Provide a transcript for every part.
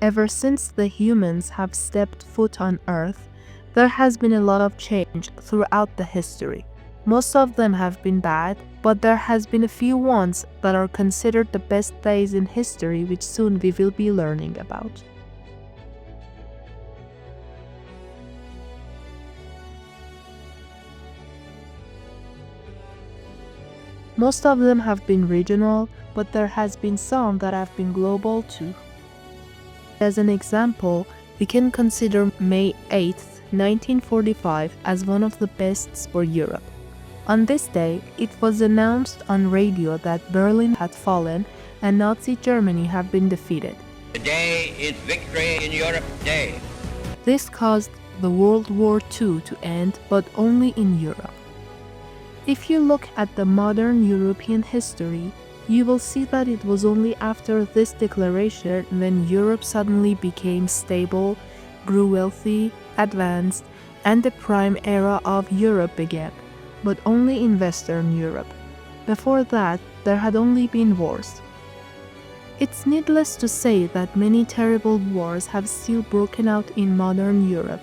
Ever since the humans have stepped foot on Earth, there has been a lot of change throughout the history. Most of them have been bad, but there has been a few ones that are considered the best days in history, which soon we will be learning about. Most of them have been regional, but there has been some that have been global too. As an example, we can consider May 8, 1945 as one of the best for Europe. On this day, it was announced on radio that Berlin had fallen and Nazi Germany had been defeated. Today is Victory in Europe Day. This caused the World War II to end, but only in Europe. If you look at the modern European history, you will see that it was only after this declaration when Europe suddenly became stable, grew wealthy, advanced, and the prime era of Europe began, but only in Western Europe. Before that, there had only been wars. It's needless to say that many terrible wars have still broken out in modern Europe.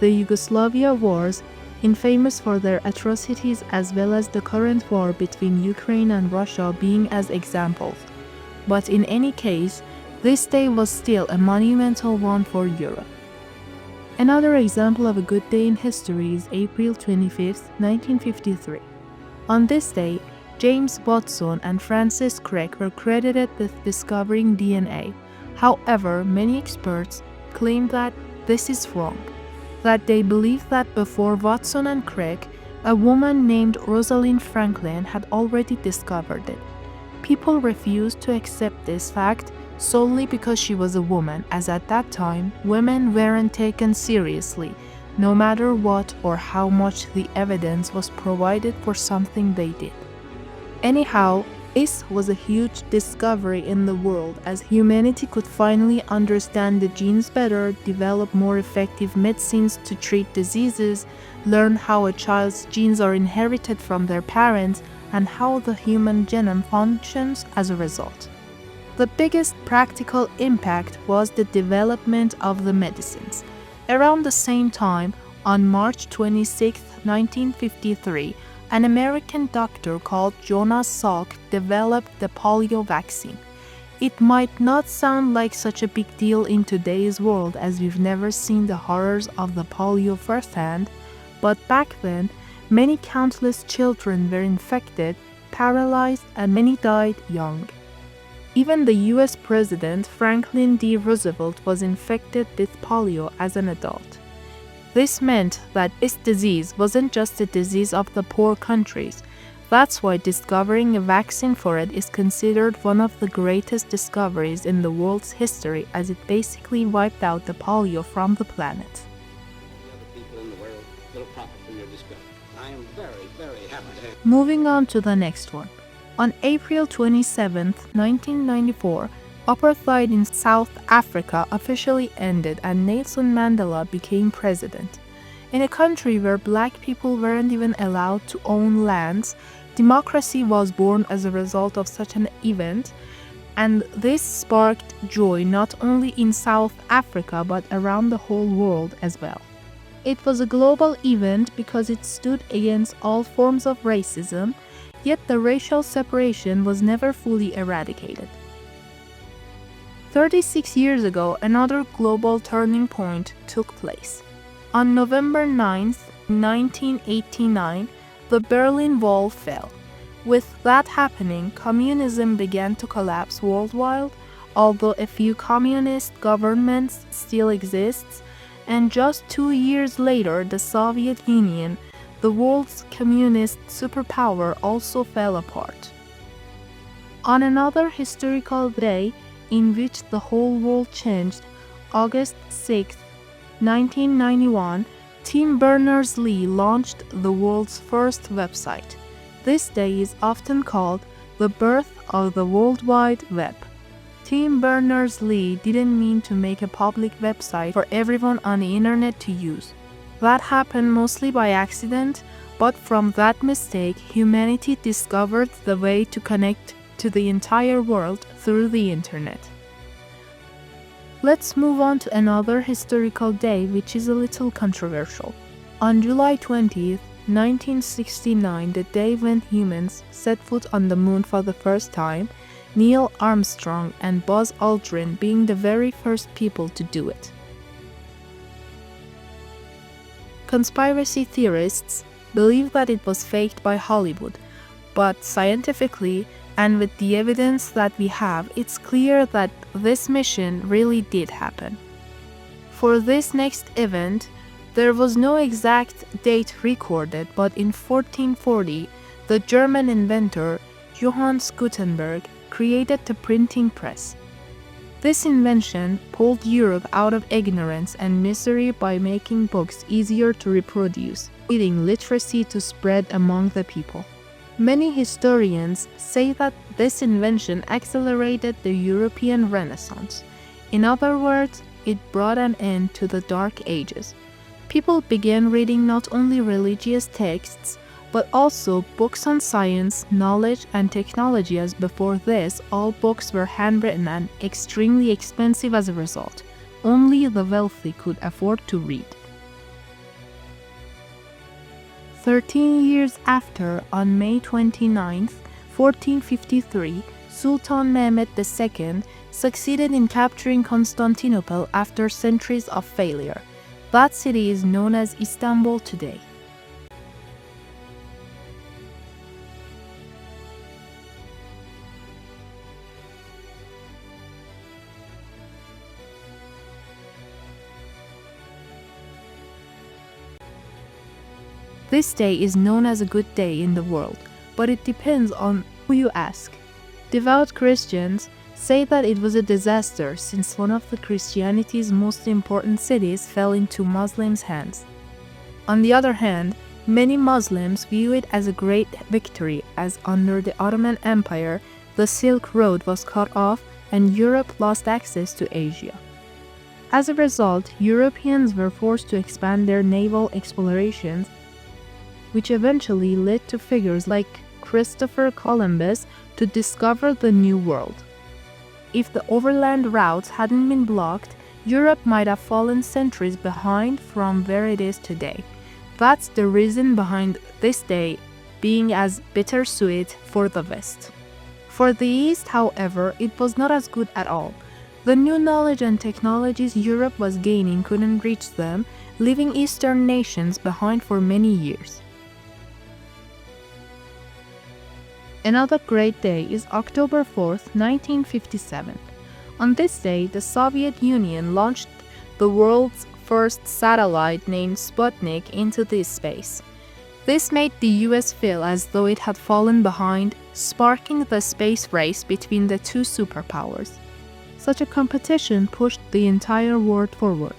The Yugoslavia wars, infamous for their atrocities, as well as the current war between Ukraine and Russia being as examples. But in any case, this day was still a monumental one for Europe. Another example of a good day in history is April 25, 1953. On this day, James Watson and Francis Crick were credited with discovering DNA. However, many experts claim that this is wrong, that they believe that before Watson and Crick, a woman named Rosalind Franklin had already discovered it. People refused to accept this fact solely because she was a woman, as at that time, women weren't taken seriously, no matter what or how much the evidence was provided for something they did. Anyhow, this was a huge discovery in the world, as humanity could finally understand the genes better, develop more effective medicines to treat diseases, learn how a child's genes are inherited from their parents, and how the human genome functions as a result. The biggest practical impact was the development of the medicines. Around the same time, on March 26, 1953, an American doctor called Jonas Salk developed the polio vaccine. It might not sound like such a big deal in today's world, as we've never seen the horrors of the polio firsthand, but back then, many countless children were infected, paralyzed, and many died young. Even the US President Franklin D. Roosevelt was infected with polio as an adult. This meant that this disease wasn't just a disease of the poor countries. That's why discovering a vaccine for it is considered one of the greatest discoveries in the world's history, as it basically wiped out the polio from the planet. The other people in the world will profit from your discovery. I am very, very happy to have. Moving on to the next one. On April 27, 1994, Apartheid in South Africa officially ended and Nelson Mandela became president. In a country where black people weren't even allowed to own lands, democracy was born as a result of such an event, and this sparked joy not only in South Africa but around the whole world as well. It was a global event because it stood against all forms of racism, yet the racial separation was never fully eradicated. 36 years ago, another global turning point took place. On November 9, 1989, the Berlin Wall fell. With that happening, communism began to collapse worldwide, although a few communist governments still exist, and just 2 years later, the Soviet Union, the world's communist superpower, also fell apart. On another historical day, in which the whole world changed, August 6, 1991, Tim Berners-Lee launched the world's first website. This day is often called the birth of the World Wide Web. Tim Berners-Lee didn't mean to make a public website for everyone on the internet to use. That happened mostly by accident, but from that mistake, humanity discovered the way to connect to the entire world through the internet. Let's move on to another historical day which is a little controversial. On July 20th, 1969, the day when humans set foot on the moon for the first time, Neil Armstrong and Buzz Aldrin being the very first people to do it. Conspiracy theorists believe that it was faked by Hollywood, but scientifically, and with the evidence that we have, it's clear that this mission really did happen. For this next event, there was no exact date recorded, but in 1440, the German inventor Johannes Gutenberg created the printing press. This invention pulled Europe out of ignorance and misery by making books easier to reproduce, leading literacy to spread among the people. Many historians say that this invention accelerated the European Renaissance. In other words, it brought an end to the Dark Ages. People began reading not only religious texts, but also books on science, knowledge, and technology, as before this, all books were handwritten and extremely expensive as a result. Only the wealthy could afford to read. 13 years after, on May 29th, 1453, Sultan Mehmed II succeeded in capturing Constantinople after centuries of failure. That city is known as Istanbul today. This day is known as a good day in the world, but it depends on who you ask. Devout Christians say that it was a disaster since one of the Christianity's most important cities fell into Muslims' hands. On the other hand, many Muslims view it as a great victory, as under the Ottoman Empire, the Silk Road was cut off and Europe lost access to Asia. As a result, Europeans were forced to expand their naval explorations, which eventually led to figures like Christopher Columbus to discover the New World. If the overland routes hadn't been blocked, Europe might have fallen centuries behind from where it is today. That's the reason behind this day being as bittersweet for the West. For the East, however, it was not as good at all. The new knowledge and technologies Europe was gaining couldn't reach them, leaving Eastern nations behind for many years. Another great day is October 4th, 1957. On this day, the Soviet Union launched the world's first satellite named Sputnik into this space. This made the US feel as though it had fallen behind, sparking the space race between the two superpowers. Such a competition pushed the entire world forward,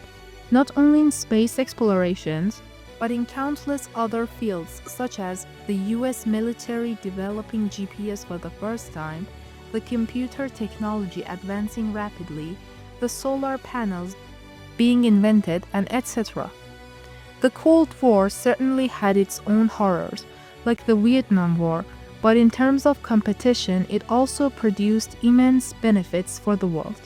not only in space explorations, but in countless other fields such as the US military developing GPS for the first time, the computer technology advancing rapidly, the solar panels being invented, and etc. The Cold War certainly had its own horrors, like the Vietnam War, but in terms of competition, it also produced immense benefits for the world.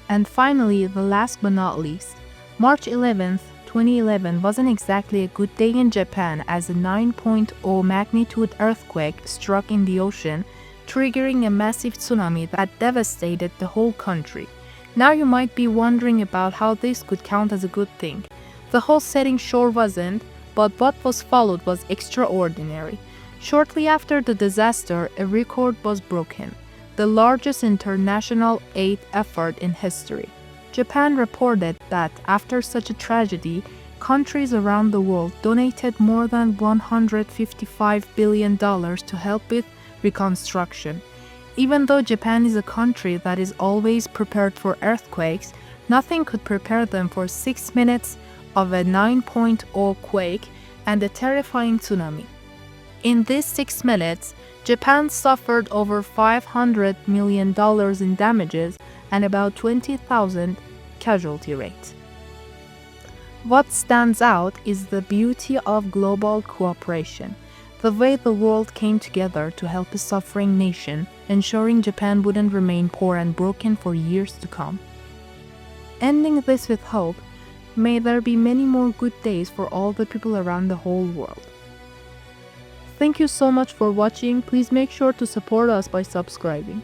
And finally, the last but not least, March 11th, 2011 wasn't exactly a good day in Japan as a 9.0 magnitude earthquake struck in the ocean, triggering a massive tsunami that devastated the whole country. Now you might be wondering about how this could count as a good thing. The whole setting sure wasn't, but what was followed was extraordinary. Shortly after the disaster, a record was broken, the largest international aid effort in history. Japan reported that after such a tragedy, countries around the world donated more than $155 billion to help with reconstruction. Even though Japan is a country that is always prepared for earthquakes, nothing could prepare them for 6 minutes of a 9.0 quake and a terrifying tsunami. In these 6 minutes, Japan suffered over $500 million in damages and about 20,000 casualty rate. What stands out is the beauty of global cooperation. the way the world came together to help a suffering nation, ensuring Japan wouldn't remain poor and broken for years to come. Ending this with hope, may there be many more good days for all the people around the whole world. Thank you so much for watching. Please make sure to support us by subscribing.